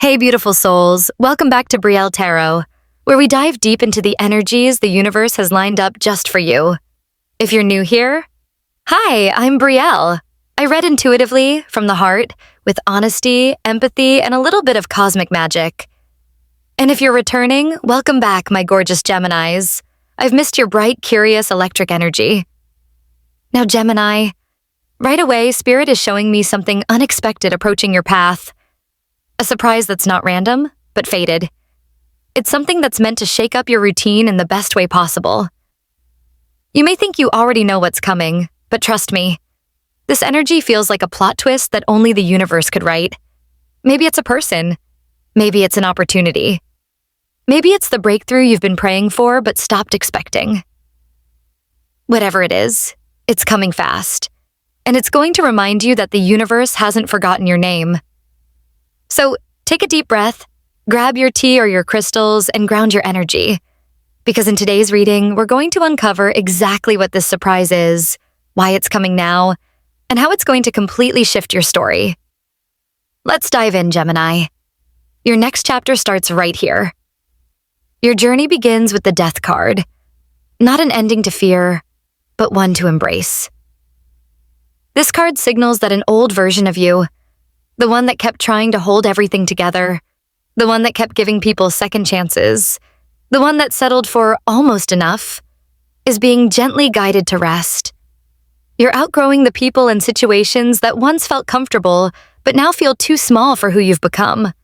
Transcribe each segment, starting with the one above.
Hey, beautiful souls. Welcome back to Brielle Tarot, where we dive deep into the energies the universe has lined up just for you. If you're new here, hi, I'm Brielle. I read intuitively, from the heart, with honesty, empathy, and a little bit of cosmic magic. And if you're returning, welcome back, my gorgeous Geminis. I've missed your bright, curious, electric energy. Now, Gemini, right away, Spirit is showing me something unexpected approaching your path. A surprise that's not random, but fated. It's something that's meant to shake up your routine in the best way possible. You may think you already know what's coming, but trust me, this energy feels like a plot twist that only the universe could write. Maybe it's a person. Maybe it's an opportunity. Maybe it's the breakthrough you've been praying for but stopped expecting. Whatever it is, it's coming fast. And it's going to remind you that the universe hasn't forgotten your name. So take a deep breath, grab your tea or your crystals, and ground your energy. Because in today's reading, we're going to uncover exactly what this surprise is, why it's coming now, and how it's going to completely shift your story. Let's dive in, Gemini. Your next chapter starts right here. Your journey begins with the Death card. Not an ending to fear, but one to embrace. This card signals that an old version of you, the one that kept trying to hold everything together, the one that kept giving people second chances, the one that settled for almost enough, is being gently guided to rest. You're outgrowing the people and situations that once felt comfortable, but now feel too small for who you've become.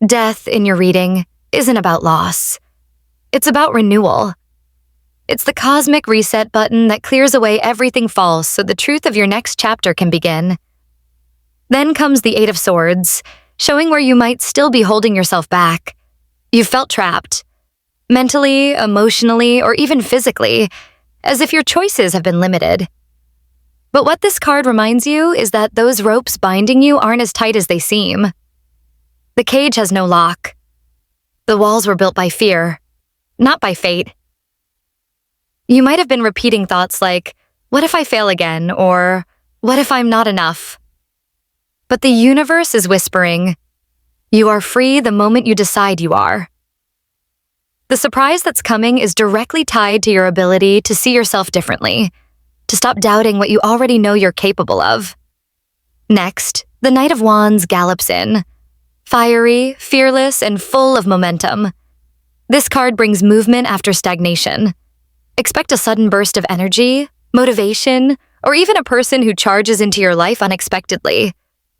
Death, in your reading, isn't about loss. It's about renewal. It's the cosmic reset button that clears away everything false so the truth of your next chapter can begin. Then comes the Eight of Swords, showing where you might still be holding yourself back. You've felt trapped, mentally, emotionally, or even physically, as if your choices have been limited. But what this card reminds you is that those ropes binding you aren't as tight as they seem. The cage has no lock. The walls were built by fear, not by fate. You might have been repeating thoughts like, what if I fail again? Or what if I'm not enough? But the universe is whispering, you are free the moment you decide you are. The surprise that's coming is directly tied to your ability to see yourself differently, to stop doubting what you already know you're capable of. Next, the Knight of Wands gallops in, fiery, fearless, and full of momentum. This card brings movement after stagnation. Expect a sudden burst of energy, motivation, or even a person who charges into your life unexpectedly,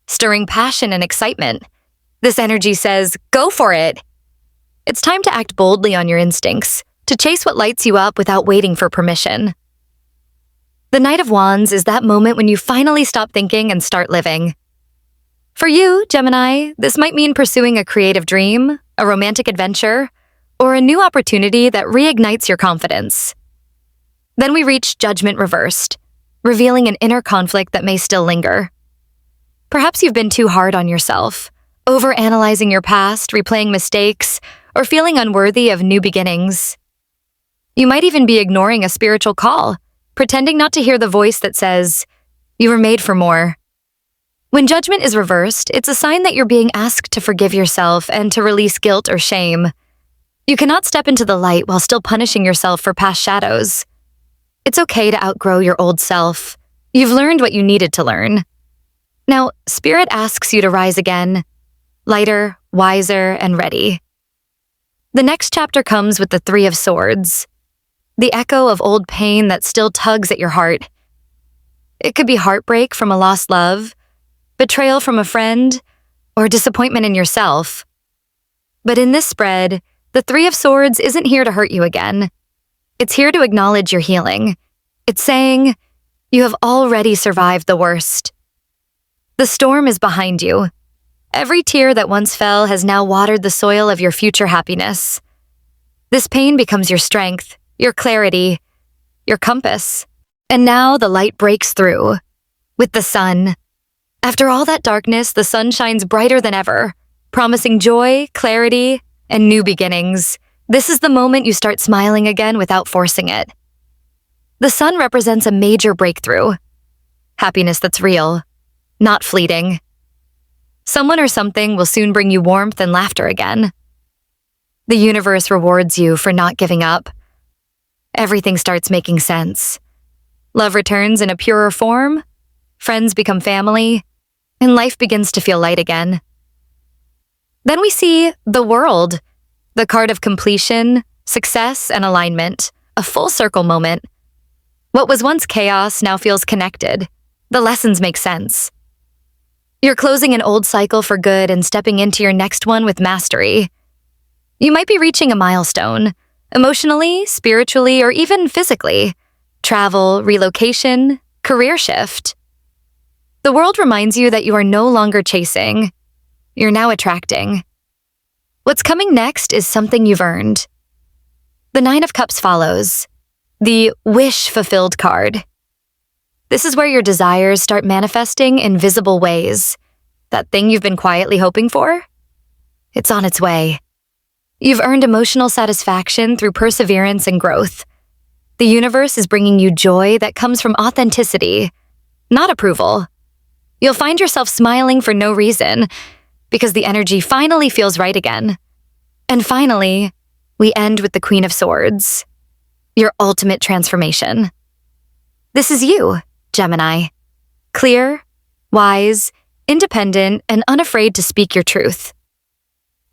stirring passion and excitement. This energy says, go for it. It's time to act boldly on your instincts, to chase what lights you up without waiting for permission. The Knight of Wands is that moment when you finally stop thinking and start living. For you, Gemini, this might mean pursuing a creative dream, a romantic adventure, or a new opportunity that reignites your confidence. Then we reach Judgment reversed, revealing an inner conflict that may still linger. Perhaps you've been too hard on yourself, overanalyzing your past, replaying mistakes, or feeling unworthy of new beginnings. You might even be ignoring a spiritual call, pretending not to hear the voice that says, you were made for more. When judgment is reversed, it's a sign that you're being asked to forgive yourself and to release guilt or shame. You cannot step into the light while still punishing yourself for past shadows. It's okay to outgrow your old self. You've learned what you needed to learn. Now, Spirit asks you to rise again, lighter, wiser, and ready. The next chapter comes with the Three of Swords, the echo of old pain that still tugs at your heart. It could be heartbreak from a lost love, betrayal from a friend, or disappointment in yourself. But in this spread, the Three of Swords isn't here to hurt you again. It's here to acknowledge your healing. It's saying, you have already survived the worst. The storm is behind you. Every tear that once fell has now watered the soil of your future happiness. This pain becomes your strength, your clarity, your compass. And now the light breaks through. With the sun. After all that darkness, the sun shines brighter than ever, promising joy, clarity, and new beginnings. This is the moment you start smiling again without forcing it. The sun represents a major breakthrough. Happiness that's real, not fleeting. Someone or something will soon bring you warmth and laughter again. The universe rewards you for not giving up. Everything starts making sense. Love returns in a purer form, friends become family, and life begins to feel light again. Then we see the World, the card of completion, success, and alignment, a full circle moment. What was once chaos now feels connected. The lessons make sense. You're closing an old cycle for good and stepping into your next one with mastery. You might be reaching a milestone, emotionally, spiritually, or even physically. Travel, relocation, career shift. The World reminds you that you are no longer chasing. You're now attracting. What's coming next is something you've earned. The Nine of Cups follows. The Wish Fulfilled card. This is where your desires start manifesting in visible ways. That thing you've been quietly hoping for? It's on its way. You've earned emotional satisfaction through perseverance and growth. The universe is bringing you joy that comes from authenticity, not approval. You'll find yourself smiling for no reason, because the energy finally feels right again. And finally, we end with the Queen of Swords, your ultimate transformation. This is you, Gemini. Clear, wise, independent, and unafraid to speak your truth.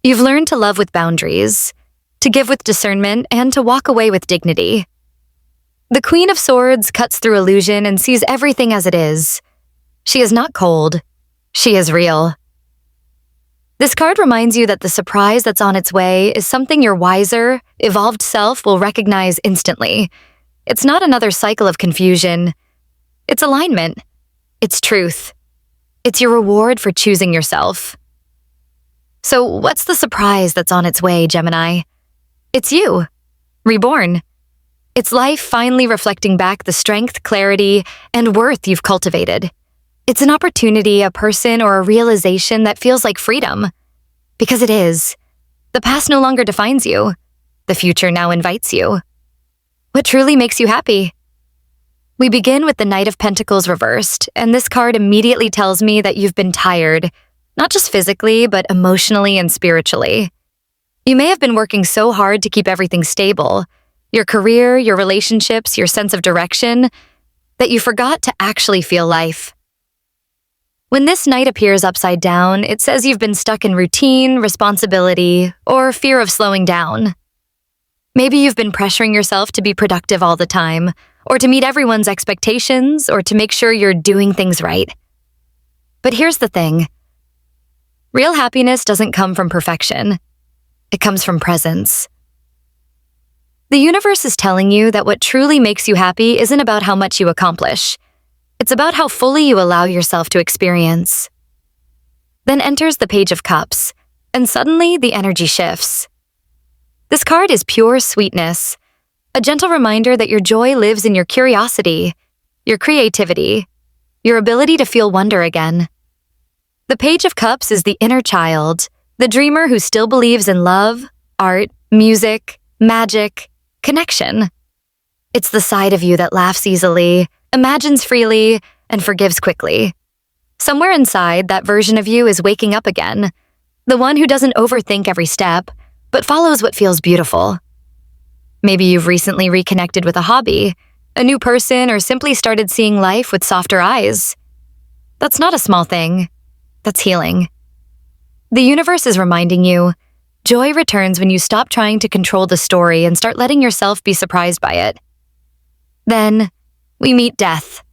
You've learned to love with boundaries, to give with discernment, and to walk away with dignity. The Queen of Swords cuts through illusion and sees everything as it is. She is not cold. She is real. This card reminds you that the surprise that's on its way is something your wiser, evolved self will recognize instantly. It's not another cycle of confusion. It's alignment. It's truth. It's your reward for choosing yourself. So what's the surprise that's on its way, Gemini? It's you, reborn. It's life finally reflecting back the strength, clarity, and worth you've cultivated. It's an opportunity, a person, or a realization that feels like freedom. Because it is. The past no longer defines you. The future now invites you. What truly makes you happy? We begin with the Knight of Pentacles reversed, and this card immediately tells me that you've been tired, not just physically, but emotionally and spiritually. You may have been working so hard to keep everything stable, your career, your relationships, your sense of direction, that you forgot to actually feel life. When this Knight appears upside down, it says you've been stuck in routine, responsibility, or fear of slowing down. Maybe you've been pressuring yourself to be productive all the time, or to meet everyone's expectations, or to make sure you're doing things right. But here's the thing. Real happiness doesn't come from perfection. It comes from presence. The universe is telling you that what truly makes you happy isn't about how much you accomplish. It's about how fully you allow yourself to experience. Then enters the Page of Cups, and suddenly the energy shifts. This card is pure sweetness, a gentle reminder that your joy lives in your curiosity, your creativity, your ability to feel wonder again. The Page of Cups is the inner child, the dreamer who still believes in love, art, music, magic, connection. It's the side of you that laughs easily, imagines freely, and forgives quickly. Somewhere inside, that version of you is waking up again, the one who doesn't overthink every step, but follows what feels beautiful. Maybe you've recently reconnected with a hobby, a new person, or simply started seeing life with softer eyes. That's not a small thing. That's healing. The universe is reminding you, joy returns when you stop trying to control the story and start letting yourself be surprised by it. Then, we meet Death,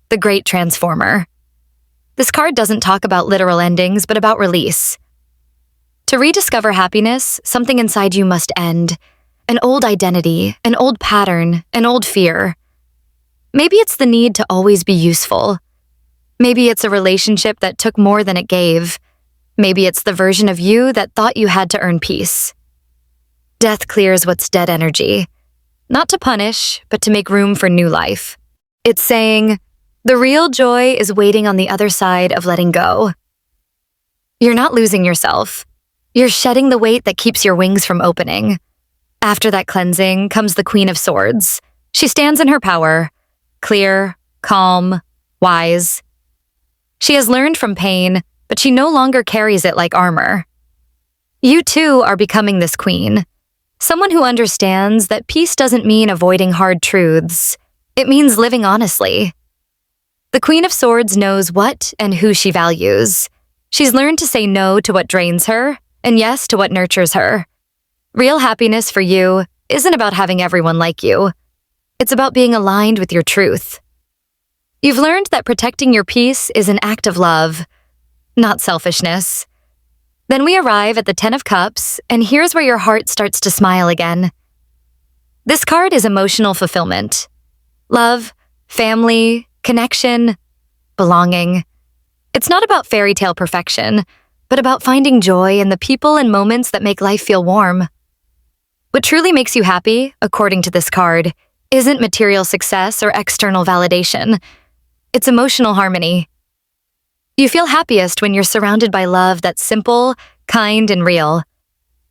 the great transformer. This card doesn't talk about literal endings, but about release. To rediscover happiness, something inside you must end. An old identity, an old pattern, an old fear. Maybe it's the need to always be useful. Maybe it's a relationship that took more than it gave. Maybe it's the version of you that thought you had to earn peace. Death clears what's dead energy. Not to punish, but to make room for new life. It's saying, the real joy is waiting on the other side of letting go. You're not losing yourself. You're shedding the weight that keeps your wings from opening. After that cleansing comes the Queen of Swords. She stands in her power, clear, calm, wise. She has learned from pain, but she no longer carries it like armor. You too are becoming this queen, someone who understands that peace doesn't mean avoiding hard truths. It means living honestly. The Queen of Swords knows what and who she values. She's learned to say no to what drains her and yes to what nurtures her. Real happiness for you isn't about having everyone like you. It's about being aligned with your truth. You've learned that protecting your peace is an act of love, not selfishness. Then we arrive at the Ten of Cups, and here's where your heart starts to smile again. This card is emotional fulfillment. Love, family, connection, belonging. It's not about fairy tale perfection, but about finding joy in the people and moments that make life feel warm. What truly makes you happy, according to this card, isn't material success or external validation. It's emotional harmony. You feel happiest when you're surrounded by love that's simple, kind, and real.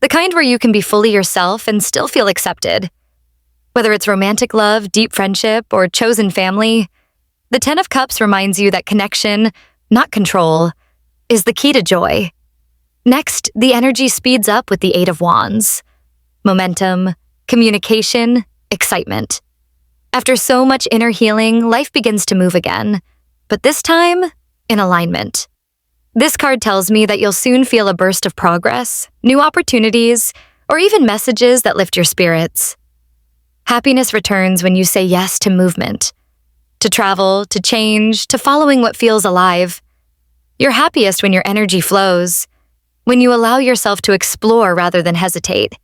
The kind where you can be fully yourself and still feel accepted. Whether it's romantic love, deep friendship, or chosen family, the Ten of Cups reminds you that connection, not control, is the key to joy. Next, the energy speeds up with the Eight of Wands. Momentum, communication, excitement. After so much inner healing, life begins to move again, but this time, in alignment. This card tells me that you'll soon feel a burst of progress, new opportunities, or even messages that lift your spirits. Happiness returns when you say yes to movement, to travel, to change, to following what feels alive. You're happiest when your energy flows, when you allow yourself to explore rather than hesitate.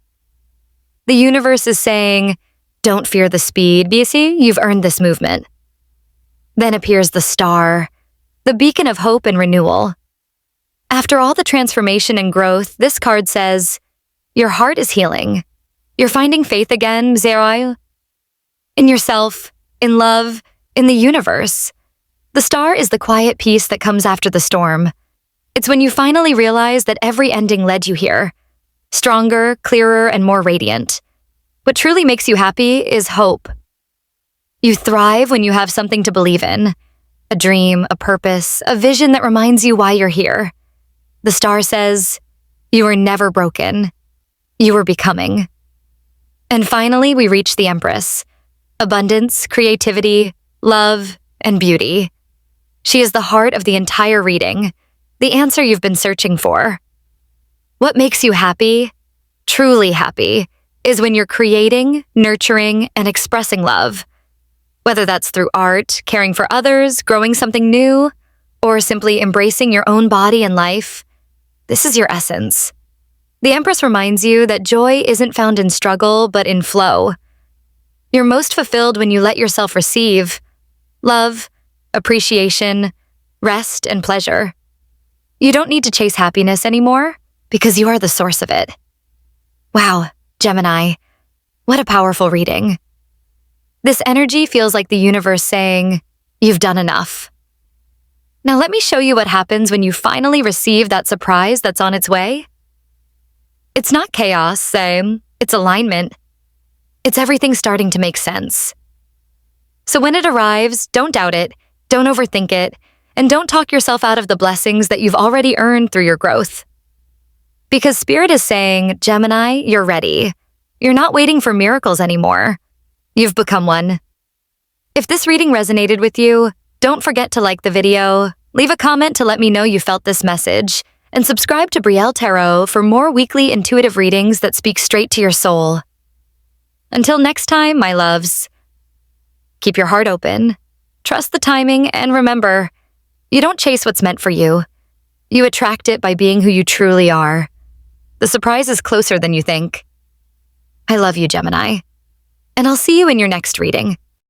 The universe is saying, don't fear the speed, BC, you've earned this movement. Then appears the star, the beacon of hope and renewal. After all the transformation and growth, this card says, your heart is healing. You're finding faith again, Zerai, in yourself, in love, in the universe. The star is the quiet peace that comes after the storm. It's when you finally realize that every ending led you here. Stronger, clearer, and more radiant. What truly makes you happy is hope. You thrive when you have something to believe in. A dream, a purpose, a vision that reminds you why you're here. The star says, you were never broken. You were becoming. And finally, we reach the Empress. Abundance, creativity, love, and beauty. She is the heart of the entire reading, the answer you've been searching for. What makes you happy, truly happy, is when you're creating, nurturing, and expressing love. Whether that's through art, caring for others, growing something new, or simply embracing your own body and life, this is your essence. The Empress reminds you that joy isn't found in struggle, but in flow. You're most fulfilled when you let yourself receive love, appreciation, rest, and pleasure. You don't need to chase happiness anymore because you are the source of it. Wow, Gemini, what a powerful reading. This energy feels like the universe saying, you've done enough. Now let me show you what happens when you finally receive that surprise that's on its way. It's not chaos, it's alignment. It's everything starting to make sense. So when it arrives, don't doubt it, don't overthink it, and don't talk yourself out of the blessings that you've already earned through your growth. Because Spirit is saying, Gemini, you're ready. You're not waiting for miracles anymore. You've become one. If this reading resonated with you, don't forget to like the video, leave a comment to let me know you felt this message, and subscribe to Brielle Tarot for more weekly intuitive readings that speak straight to your soul. Until next time, my loves, keep your heart open, trust the timing, and remember, you don't chase what's meant for you. You attract it by being who you truly are. The surprise is closer than you think. I love you, Gemini, and I'll see you in your next reading.